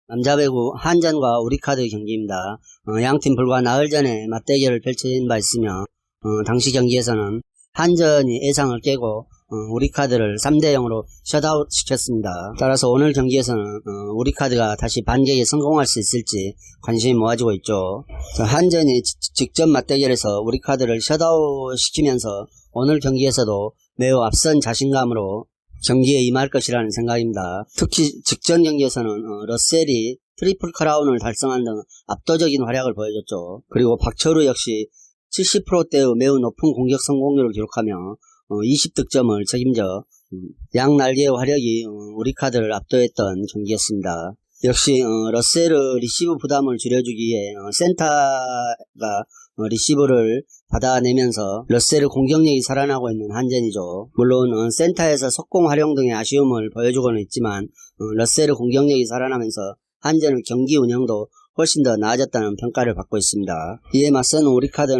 남자 배구 한전과 우리카드 경기입니다. 양팀 불과 나흘 전에 맞대결을 펼친 바 있으며 당시 경기에서는 한전이 예상을 깨고 우리카드를 3대0으로 셧아웃 시켰습니다. 따라서 오늘 경기에서는 우리카드가 다시 반격에 성공할 수 있을지 관심이 모아지고 있죠. 한전이 직접 맞대결에서 우리카드를 셧아웃 시키면서 오늘 경기에서도 매우 앞선 자신감으로 경기에 임할 것이라는 생각입니다. 특히 직전 경기에서는 러셀이 트리플 크라운을 달성한 등 압도적인 활약을 보여줬죠. 그리고 박철우 역시 70%대의 매우 높은 공격 성공률을 기록하며 20득점을 책임져 양날개의 화력이 우리카드를 압도했던 경기였습니다. 역시 러셀의 리시브 부담을 줄여주기 위해 센터가 리시브를 받아내면서 러셀의 공격력이 살아나고 있는 한전이죠. 물론 센터에서 속공 활용 등의 아쉬움을 보여주고는 있지만 러셀의 공격력이 살아나면서 한전의 경기 운영도 훨씬 더 나아졌다는 평가를 받고 있습니다. 이에 맞서는 우리카드는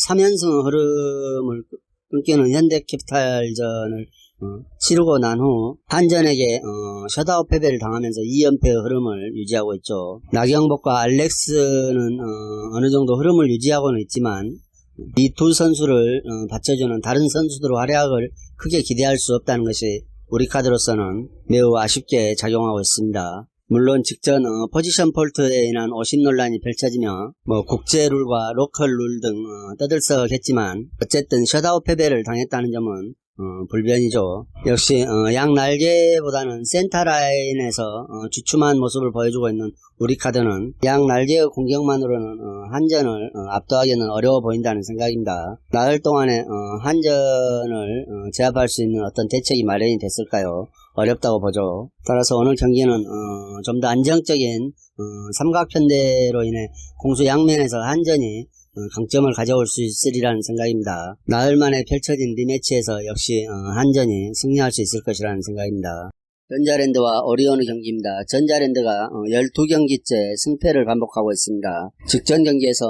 3연승 흐름을 끊기는 현대캐피탈전을 치르고 난 후 한전에게 셧아웃 패배를 당하면서 2연패의 흐름을 유지하고 있죠. 나경복과 알렉스는 어느 정도 흐름을 유지하고는 있지만 이 두 선수를 받쳐주는 다른 선수들의 활약을 크게 기대할 수 없다는 것이 우리카드로서는 매우 아쉽게 작용하고 있습니다. 물론 직전 포지션 폴트에 인한 오심 논란이 펼쳐지며 국제룰과 로컬 룰 등 떠들썩했지만 어쨌든 셧아웃 패배를 당했다는 점은 불변이죠. 역시 양날개보다는 센터라인에서 주춤한 모습을 보여주고 있는 우리카드는 양날개의 공격만으로는 한전을 압도하기는 어려워 보인다는 생각입니다. 나흘 동안에 한전을 제압할 수 있는 어떤 대책이 마련이 됐을까요? 어렵다고 보죠. 따라서 오늘 경기는 좀 더 안정적인 삼각편대로 인해 공수 양면에서 한전이 강점을 가져올 수 있으리라는 생각입니다. 나흘 만에 펼쳐진 리매치에서 역시 한전이 승리할 수 있을 것이라는 생각입니다. 전자랜드와 오리온의 경기입니다. 전자랜드가 12경기째 승패를 반복하고 있습니다. 직전 경기에서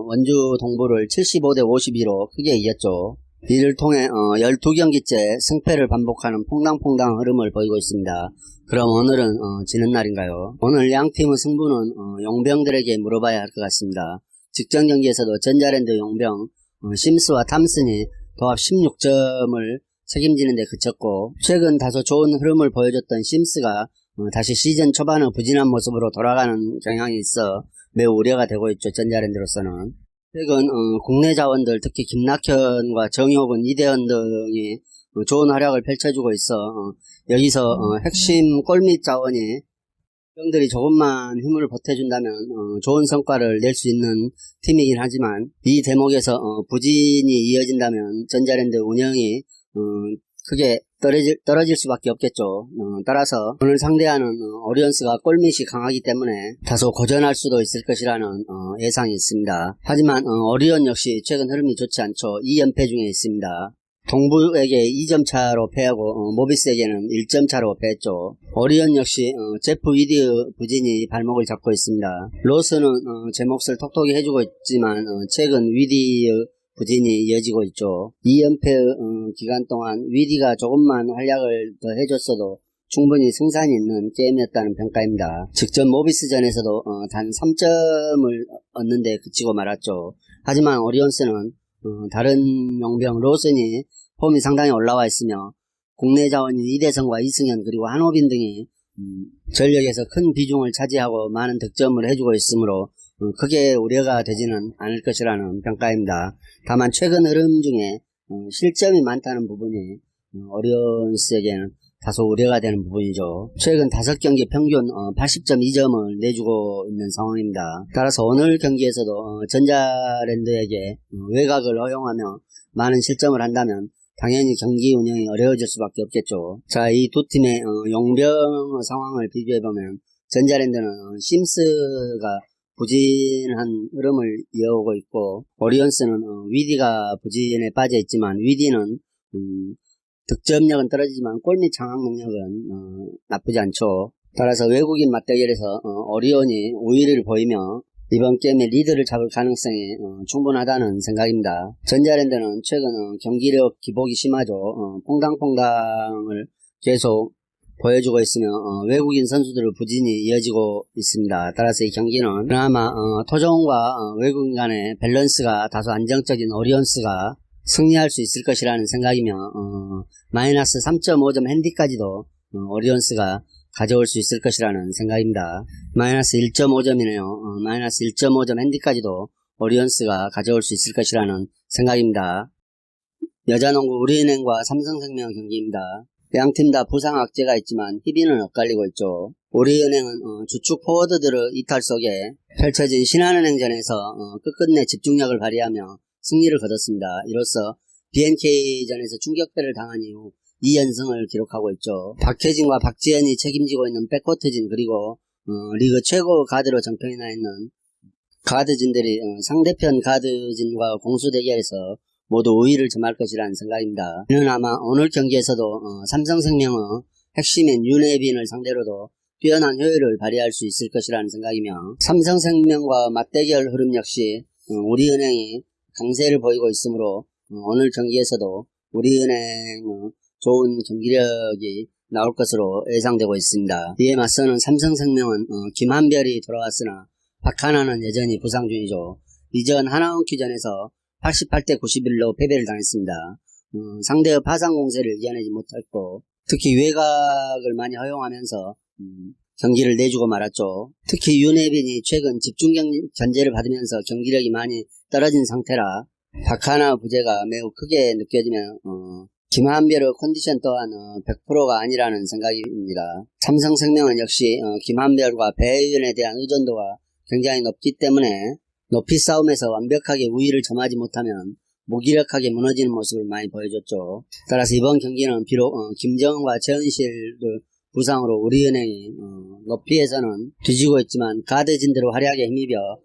원주 동부를 75대 52로 크게 이겼죠. 이를 통해 12경기째 승패를 반복하는 퐁당퐁당 흐름을 보이고 있습니다. 그럼 오늘은 지는 날인가요? 오늘 양팀의 승부는 용병들에게 물어봐야 할 것 같습니다. 직전 경기에서도 전자랜드 용병 심스와 탐슨이 도합 16점을 책임지는 데 그쳤고, 최근 다소 좋은 흐름을 보여줬던 심스가 다시 시즌 초반의 부진한 모습으로 돌아가는 경향이 있어 매우 우려가 되고 있죠. 전자랜드로서는 최근 국내 자원들, 특히 김낙현과 정효근, 이대현 등이 좋은 활약을 펼쳐주고 있어 여기서 핵심 골밑 자원이 형들이 조금만 힘을 보태준다면 좋은 성과를 낼 수 있는 팀이긴 하지만 이 대목에서 부진이 이어진다면 전자랜드 운영이 크게 떨어질 수밖에 없겠죠. 따라서 오늘 상대하는 오리온스가 골밑이 강하기 때문에 다소 고전할 수도 있을 것이라는 예상이 있습니다. 하지만 오리온 역시 최근 흐름이 좋지 않죠. 2연패 중에 있습니다. 동부에게 2점 차로 패하고 모비스에게는 1점 차로 패했죠. 오리온 역시 제프 위디의 부진이 발목을 잡고 있습니다. 로스는 제 몫을 톡톡히 해주고 있지만 최근 위디의 부진이 이어지고 있죠. 2연패 기간 동안 위디가 조금만 활약을 더 해줬어도 충분히 승산이 있는 게임이었다는 평가입니다. 직전 모비스전에서도 단 3점을 얻는 데 그치고 말았죠. 하지만 오리온스는 다른 용병 로슨이 폼이 상당히 올라와 있으며 국내 자원인 이대성과 이승현 그리고 한호빈 등이 전력에서 큰 비중을 차지하고 많은 득점을 해주고 있으므로 크게 우려가 되지는 않을 것이라는 평가입니다. 다만 최근 흐름 중에 실점이 많다는 부분이 오리온스에게는 다소 우려가 되는 부분이죠. 최근 5경기 평균 80.2점을 내주고 있는 상황입니다. 따라서 오늘 경기에서도 전자랜드에게 외곽을 허용하며 많은 실점을 한다면 당연히 경기 운영이 어려워질 수밖에 없겠죠. 자, 이 두 팀의 용병 상황을 비교해보면 전자랜드는 심스가 부진한 흐름을 이어오고 있고 오리온스는 위디가 부진에 빠져 있지만 위디는 득점력은 떨어지지만 골밑 장악 능력은 나쁘지 않죠. 따라서 외국인 맞대결에서 오리온이 우위를 보이며 이번 게임에 리드를 잡을 가능성이 충분하다는 생각입니다. 전자랜드는 최근 경기력 기복이 심하죠. 퐁당퐁당을 계속 보여주고 있으며 외국인 선수들의 부진이 이어지고 있습니다. 따라서 이 경기는 그나마 토종과 외국인 간의 밸런스가 다소 안정적인 오리온스가 승리할 수 있을 것이라는 생각이며 마이너스 3.5점 핸디까지도 오리온스가 가져올 수 있을 것이라는 생각입니다. 마이너스 1.5점이네요. 마이너스 1.5점 핸디까지도 오리온스가 가져올 수 있을 것이라는 생각입니다. 여자농구 우리은행과 삼성생명 경기입니다. 양팀 다 부상 악재가 있지만 희비는 엇갈리고 있죠. 우리은행은 주축 포워드들의 이탈 속에 펼쳐진 신한은행전에서 끝끝내 집중력을 발휘하며 승리를 거뒀습니다. 이로써 BNK전에서 충격배를 당한 이후 2연승을 기록하고 있죠. 박혜진과 박지현이 책임지고 있는 백코트진 그리고 리그 최고 가드로 정평이 나 있는 가드진들이 상대편 가드진과 공수 대결에서 모두 우위를 점할 것이라는 생각입니다. 이는 아마 오늘 경기에서도 삼성생명의 핵심인 윤혜빈을 상대로도 뛰어난 효율을 발휘할 수 있을 것이라는 생각이며 삼성생명과 맞대결 흐름 역시 우리은행이 강세를 보이고 있으므로 오늘 경기에서도 우리은행의 좋은 경기력이 나올 것으로 예상되고 있습니다. 이에 맞서는 삼성생명은 김한별이 돌아왔으나 박하나는 여전히 부상 중이죠. 이전 하나원큐전에서 88대 91로 패배를 당했습니다. 상대의 파상 공세를 이겨내지 못했고 특히 외곽을 많이 허용하면서 경기를 내주고 말았죠. 특히 윤혜빈이 최근 집중 견제를 받으면서 경기력이 많이 떨어진 상태라 박하나 부재가 매우 크게 느껴지며 김한별의 컨디션 또한 100%가 아니라는 생각입니다. 삼성생명은 역시 김한별과 배혜윤에 대한 의존도가 굉장히 높기 때문에 높이 싸움에서 완벽하게 우위를 점하지 못하면 무기력하게 무너지는 모습을 많이 보여줬죠. 따라서 이번 경기는 비록 김정은과 최은실을 부상으로 우리은행이 높이에서는 뒤지고 있지만 가드진들의 활약에 힘입어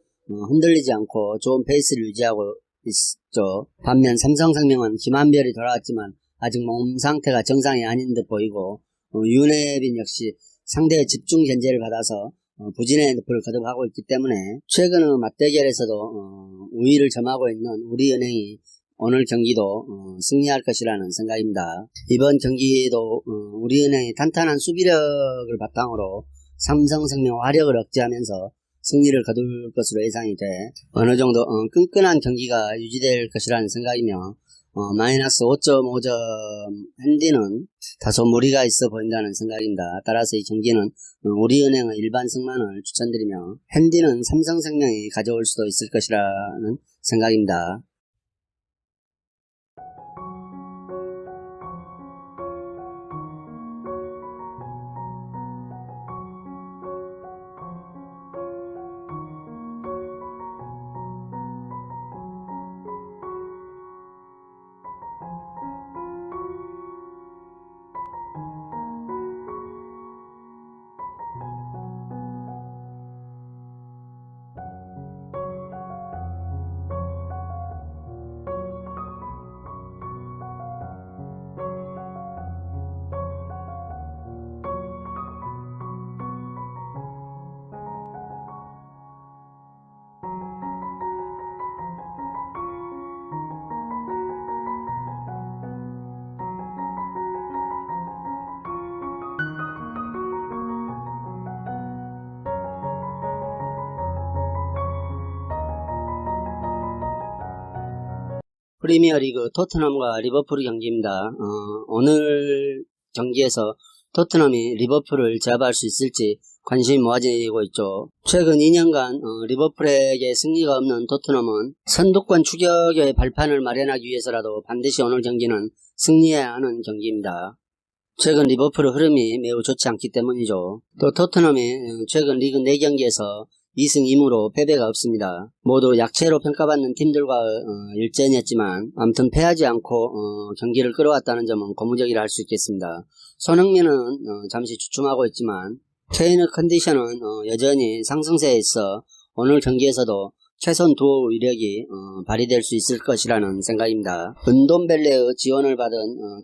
흔들리지 않고 좋은 페이스를 유지하고 있죠. 반면 삼성생명은 김한별이 돌아왔지만 아직 몸 상태가 정상이 아닌 듯 보이고 윤혜빈 역시 상대의 집중 견제를 받아서 부진의 늪을 거듭하고 있기 때문에 최근의 맞대결에서도 우위를 점하고 있는 우리은행이 오늘 경기도 승리할 것이라는 생각입니다. 이번 경기도 우리은행이 탄탄한 수비력을 바탕으로 삼성생명 화력을 억제하면서 승리를 거둘 것으로 예상이 돼 어느 정도 끈끈한 경기가 유지될 것이라는 생각이며 마이너스 5.5점 핸디는 다소 무리가 있어 보인다는 생각입니다. 따라서 이 경기는 우리은행의 일반 승만을 추천드리며 핸디는 삼성생명이 가져올 수도 있을 것이라는 생각입니다. 프리미어리그 토트넘과 리버풀 경기입니다. 오늘 경기에서 토트넘이 리버풀을 제압할 수 있을지 관심이 모아지고 있죠. 최근 2년간 리버풀에게 승리가 없는 토트넘은 선두권 추격의 발판을 마련하기 위해서라도 반드시 오늘 경기는 승리해야 하는 경기입니다. 최근 리버풀의 흐름이 매우 좋지 않기 때문이죠. 또 토트넘이 최근 리그 4경기에서 2승 2무로 패배가 없습니다. 모두 약체로 평가받는 팀들과 일전이었지만 아무튼 패하지 않고 경기를 끌어왔다는 점은 고무적이라 할 수 있겠습니다. 손흥민은 잠시 주춤하고 있지만 케인의 컨디션은 여전히 상승세에 있어 오늘 경기에서도 최선 두어 위력이 발휘될 수 있을 것이라는 생각입니다. 은돔벨레의 지원을 받은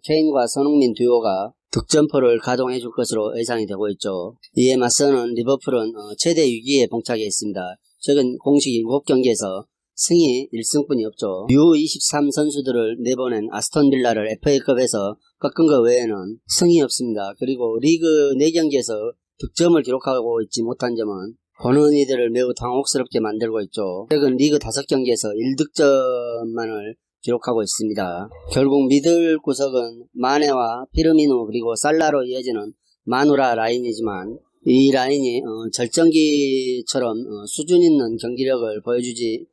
케인과 손흥민 듀오가 득점포를 가동해 줄 것으로 예상이 되고 있죠. 이에 맞서는 리버풀은 최대 위기에 봉착해 있습니다. 최근 공식 7경기에서 승이 1승뿐이 없죠. U23 선수들을 내보낸 아스톤 빌라를 FA컵에서 꺾은 것 외에는 승이 없습니다. 그리고 리그 4경기에서 득점을 기록하고 있지 못한 점은 보는 이들을 매우 당혹스럽게 만들고 있죠. 최근 리그 5경기에서 1득점만을 기록하고 있습니다. 결국 믿을 구석은 마네와 피르미누 그리고 살라로 이어지는 마누라 라인이지만 이 라인이 절정기처럼 수준 있는 경기력을 보여주지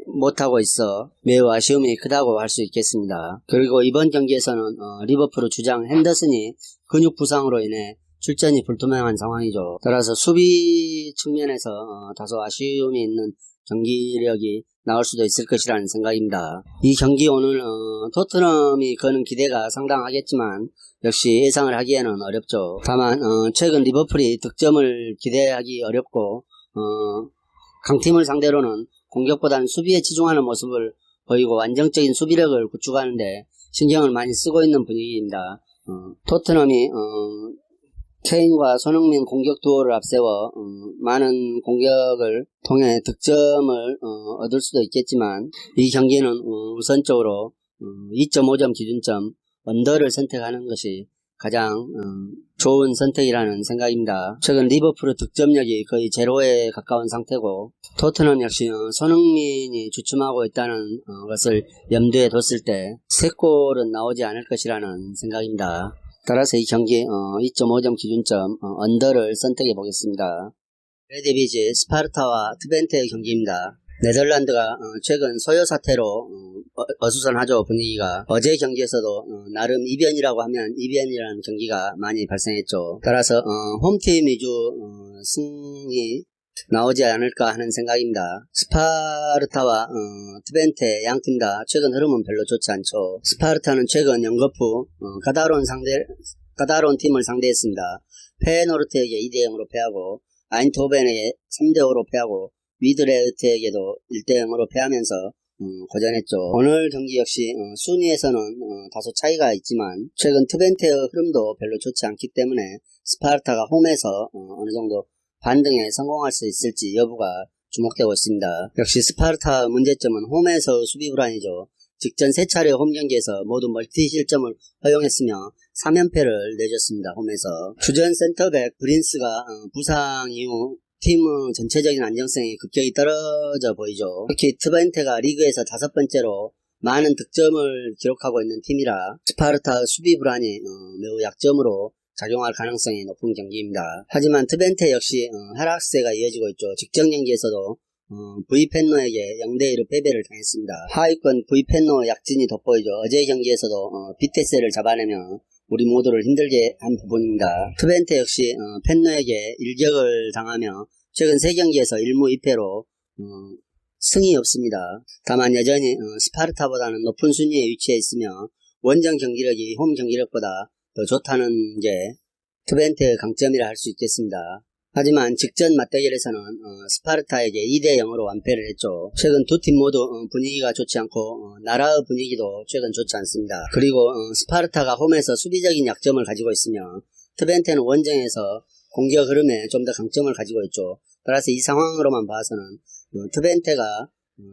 못하고 있어 매우 아쉬움이 크다고 할 수 있겠습니다. 그리고 이번 경기에서는 리버풀 주장 핸더슨이 근육 부상으로 인해 출전이 불투명한 상황이죠. 따라서 수비 측면에서 다소 아쉬움이 있는 경기력이 나올 수도 있을 것이라는 생각입니다. 이 경기 오늘 토트넘이 거는 기대가 상당하겠지만 역시 예상을 하기에는 어렵죠. 다만 최근 리버풀이 득점을 기대하기 어렵고 강팀을 상대로는 공격보다는 수비에 치중하는 모습을 보이고 안정적인 수비력을 구축하는데 신경을 많이 쓰고 있는 분위기입니다. 토트넘이 케인과 손흥민 공격 두오를 앞세워 많은 공격을 통해 득점을 얻을 수도 있겠지만 이 경기는 우선적으로 2.5점 기준점 언더를 선택하는 것이 가장 좋은 선택이라는 생각입니다. 최근 리버풀의 득점력이 거의 제로에 가까운 상태고 토트넘 역시 손흥민이 주춤하고 있다는 것을 염두에 뒀을 때 3골은 나오지 않을 것이라는 생각입니다. 따라서 이 경기 2.5점 기준점 언더를 선택해 보겠습니다. 레드비지 스파르타와 트벤테의 경기입니다. 네덜란드가 최근 소요 사태로 어수선하죠. 분위기가 어제 경기에서도 나름 이변이라고 하면 이변이라는 경기가 많이 발생했죠. 따라서 홈팀 위주 승이 나오지 않을까 하는 생각입니다. 스파르타와 트벤테 양팀 다 최근 흐름은 별로 좋지 않죠. 스파르타는 최근 영거푸 가다론 팀을 상대했습니다. 페노르트에게 2대0으로 패하고 아인토벤에게 3대5로 패하고 위드레흐트에게도 1대0으로 패하면서 고전했죠. 오늘 경기 역시 순위에서는 다소 차이가 있지만 최근 트벤테의 흐름도 별로 좋지 않기 때문에 스파르타가 홈에서 어느 정도 반등에 성공할 수 있을지 여부가 주목되고 있습니다. 역시 스파르타 문제점은 홈에서 수비 불안이죠. 직전 3차례 홈 경기에서 모두 멀티 실점을 허용했으며 3연패를 내줬습니다. 홈에서 주전 센터백 브린스가 부상 이후 팀의 전체적인 안정성이 급격히 떨어져 보이죠. 특히 트벤테가 리그에서 5번째로 많은 득점을 기록하고 있는 팀이라 스파르타 수비 불안이 매우 약점으로 작용할 가능성이 높은 경기입니다. 하지만 트벤테 역시 하락세가 이어지고 있죠. 직전 경기에서도 V펜노에게 0대1의 패배를 당했습니다. 하위권 V펜노의 약진이 돋보이죠. 어제 경기에서도 비테세를 잡아내며 우리 모두를 힘들게 한 부분입니다. 트벤테 역시 펜노에게 일격을 당하며 최근 3경기에서 1무 2패로 승이 없습니다. 다만 여전히 스파르타보다는 높은 순위에 위치해 있으며 원정 경기력이 홈 경기력보다 더 좋다는 게 트벤테의 강점이라 할 수 있겠습니다. 하지만 직전 맞대결에서는 스파르타에게 2대0으로 완패를 했죠. 최근 두 팀 모두 분위기가 좋지 않고 나라의 분위기도 최근 좋지 않습니다. 그리고 스파르타가 홈에서 수비적인 약점을 가지고 있으며 트벤테는 원정에서 공격 흐름에 좀 더 강점을 가지고 있죠. 따라서 이 상황으로만 봐서는 트벤테가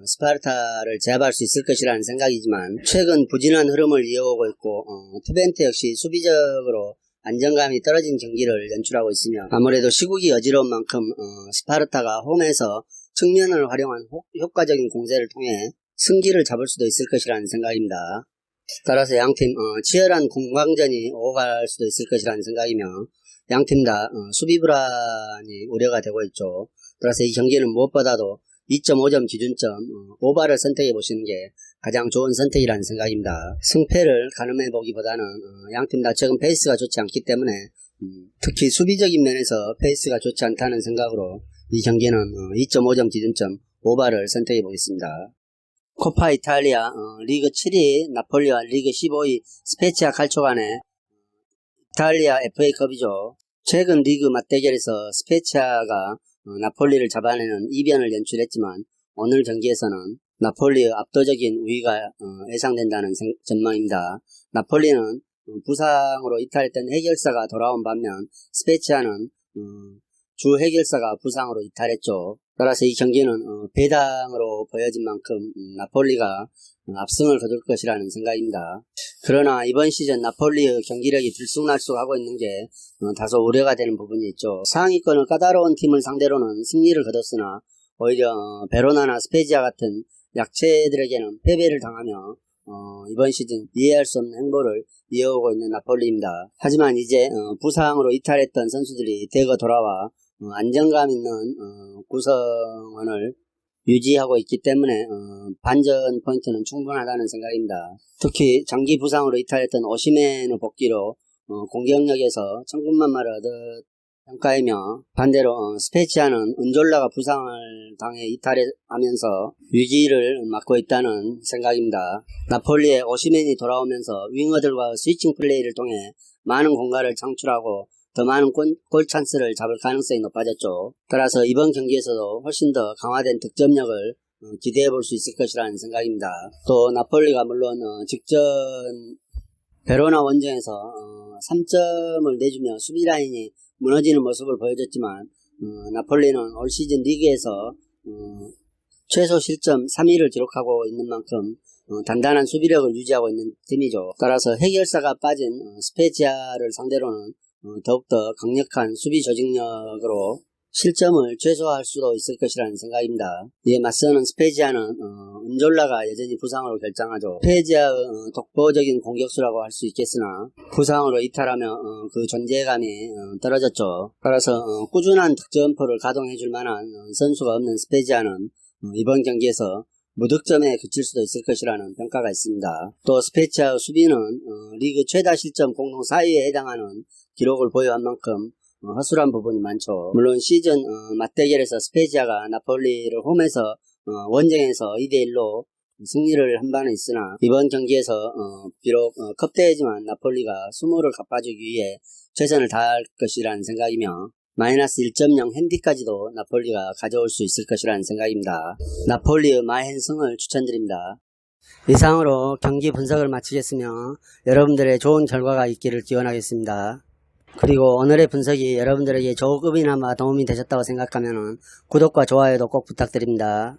스파르타를 제압할 수 있을 것이라는 생각이지만 최근 부진한 흐름을 이어오고 있고 트벤테 역시 수비적으로 안정감이 떨어진 경기를 연출하고 있으며 아무래도 시국이 어지러운 만큼 스파르타가 홈에서 측면을 활용한 효과적인 공세를 통해 승기를 잡을 수도 있을 것이라는 생각입니다. 따라서 양팀 치열한 공방전이 오갈 수도 있을 것이라는 생각이며 양팀 다 수비 불안이 우려가 되고 있죠. 따라서 이 경기는 무엇보다도 2.5점 기준점 오바를 선택해 보시는 게 가장 좋은 선택이라는 생각입니다. 승패를 가늠해 보기보다는 양팀 다 최근 페이스가 좋지 않기 때문에 특히 수비적인 면에서 페이스가 좋지 않다는 생각으로 이 경기는 2.5점 기준점 오바를 선택해 보겠습니다. 코파 이탈리아 리그 7위 나폴리와 리그 15위 스페치아 칼초 간의 이탈리아 FA컵이죠. 최근 리그 맞대결에서 스페치아가 나폴리를 잡아내는 이변을 연출했지만 오늘 경기에서는 나폴리의 압도적인 우위가 예상된다는 전망입니다. 나폴리는 부상으로 이탈했던 해결사가 돌아온 반면 스페치아는 주 해결사가 부상으로 이탈했죠. 따라서 이 경기는 배당으로 보여진 만큼 나폴리가 압승을 거둘 것이라는 생각입니다. 그러나 이번 시즌 나폴리의 경기력이 들쑥날쑥하고 있는 게 다소 우려가 되는 부분이 있죠. 상위권을 까다로운 팀을 상대로는 승리를 거뒀으나 오히려 베로나나 스페지아 같은 약체들에게는 패배를 당하며 이번 시즌 이해할 수 없는 행보를 이어오고 있는 나폴리입니다. 하지만 이제 부상으로 이탈했던 선수들이 대거 돌아와 안정감 있는 구성원을 유지하고 있기 때문에 반전 포인트는 충분하다는 생각입니다. 특히 장기 부상으로 이탈했던 오시멘의 복귀로 공격력에서 천군만마를 얻은 평가이며, 반대로 스페치아는 은졸라가 부상을 당해 이탈하면서 위기를 맞고 있다는 생각입니다. 나폴리의 오시멘이 돌아오면서 윙어들과 스위칭 플레이를 통해 많은 공간을 창출하고 더 많은 골 찬스를 잡을 가능성이 높아졌죠. 따라서 이번 경기에서도 훨씬 더 강화된 득점력을 기대해 볼 수 있을 것이라는 생각입니다. 또 나폴리가 물론 직전 베로나 원정에서 3점을 내주며 수비 라인이 무너지는 모습을 보여줬지만 나폴리는 올 시즌 리그에서 최소 실점 3위를 기록하고 있는 만큼 단단한 수비력을 유지하고 있는 팀이죠. 따라서 해결사가 빠진 스페지아를 상대로는 더욱더 강력한 수비 조직력으로 실점을 최소화할 수도 있을 것이라는 생각입니다. 이에 맞서는 스페지아는 은졸라가 여전히 부상으로 결장하죠. 스페지아의 독보적인 공격수라고 할 수 있겠으나 부상으로 이탈하며 그 존재감이 떨어졌죠. 따라서 꾸준한 득점포를 가동해줄 만한 선수가 없는 스페지아는 이번 경기에서 무득점에 그칠 수도 있을 것이라는 평가가 있습니다. 또 스페지아의 수비는 리그 최다 실점 공동 4위에 해당하는 기록을 보유한 만큼 허술한 부분이 많죠. 물론 시즌 맞대결에서 스페지아가 나폴리를 홈에서 원정에서 2대1로 승리를 한 바는 있으나 이번 경기에서 비록 컵대회지만 나폴리가 수모를 갚아주기 위해 최선을 다할 것이라는 생각이며 마이너스 1.0 핸디까지도 나폴리가 가져올 수 있을 것이라는 생각입니다. 나폴리의 마헨승을 추천드립니다. 이상으로 경기 분석을 마치겠으며 여러분들의 좋은 결과가 있기를 기원하겠습니다. 그리고 오늘의 분석이 여러분들에게 조금이나마 도움이 되셨다고 생각하면 구독과 좋아요도 꼭 부탁드립니다.